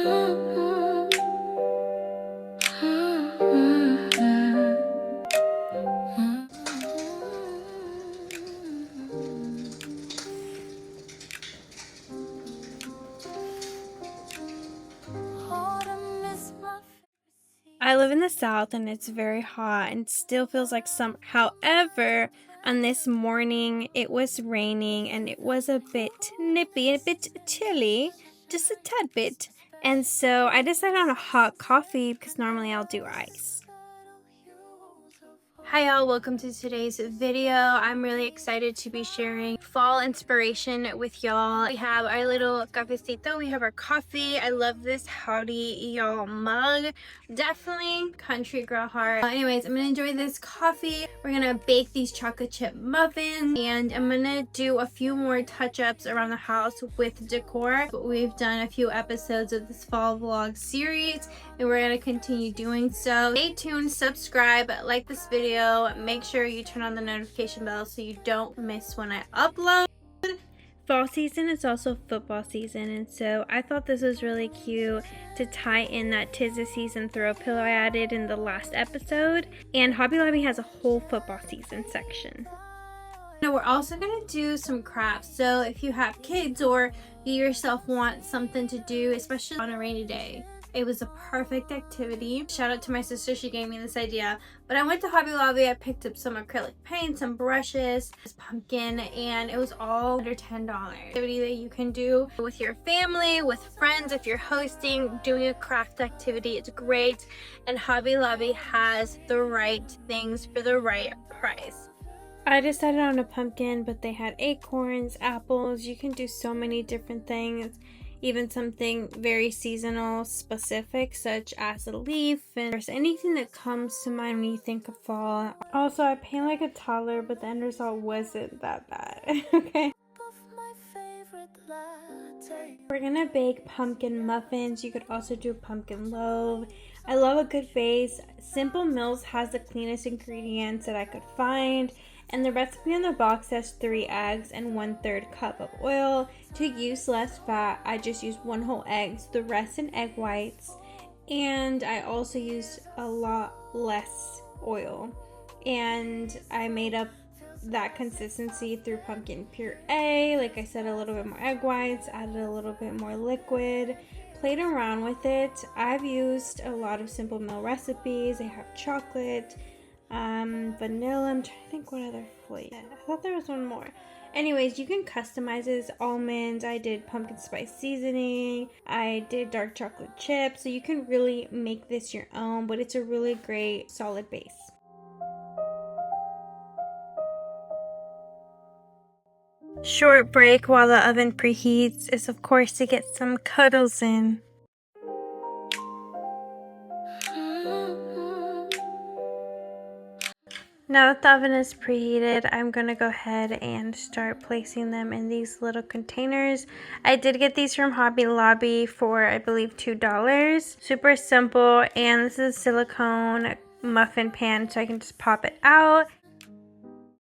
I live in the South and it's very hot and still feels like summer. However, on this morning it was raining and it was a bit nippy, a bit chilly, just a tad bit. And so I decided on a hot coffee because normally I'll do ice. Hi y'all, welcome to today's video. I'm really excited to be sharing fall inspiration with y'all. We have our little cafecito, we have our coffee. I love this howdy y'all mug. Definitely country girl heart. Anyways, I'm gonna enjoy this coffee. We're gonna bake these chocolate chip muffins and I'm gonna do a few more touch-ups around the house with decor. We've done a few episodes of this fall vlog series and we're gonna continue doing so. Stay tuned, subscribe, like this video. Make sure you turn on the notification bell so you don't miss when I upload. Fall season is also football season, and so I thought this was really cute to tie in that 'tis the season throw pillow I added in the last episode. And Hobby Lobby has a whole football season section. Now we're also going to do some crafts, so if you have kids or you yourself want something to do, especially on a rainy day, it was a perfect activity. Shout out to my sister, she gave me this idea. But I went to Hobby Lobby, I picked up some acrylic paint, some brushes, this pumpkin, and it was all under $10. Activity that you can do with your family, with friends, if you're hosting, doing a craft activity, it's great. And Hobby Lobby has the right things for the right price. I decided on a pumpkin, but they had acorns, apples. You can do so many different things. Even something very seasonal specific, such as a leaf, and there's anything that comes to mind when you think of fall. Also, I paint like a toddler, but the end result wasn't that bad. Okay. We're gonna bake pumpkin muffins. You could also do pumpkin loaf. I love a good base. Simple Mills has the cleanest ingredients that I could find. And the recipe on the box has 3 eggs and 1/3 cup of oil. To use less fat, I just used 1 whole egg, the rest in egg whites. And I also used a lot less oil. And I made up that consistency through pumpkin puree. Like I said, a little bit more egg whites, added a little bit more liquid, played around with it. I've used a lot of Simple Meal recipes. They have chocolate, vanilla. I'm trying to think what other flavor. I thought there was one more. Anyways, you can customize this. Almonds, I did pumpkin spice seasoning, I did dark chocolate chips, so you can really make this your own, but it's a really great solid base. Short break while the oven preheats is of course to get some cuddles in. Now that the oven is preheated, I'm going to go ahead and start placing them in these little containers. I did get these from Hobby Lobby for, I believe, $2. Super simple, and this is a silicone muffin pan, so I can just pop it out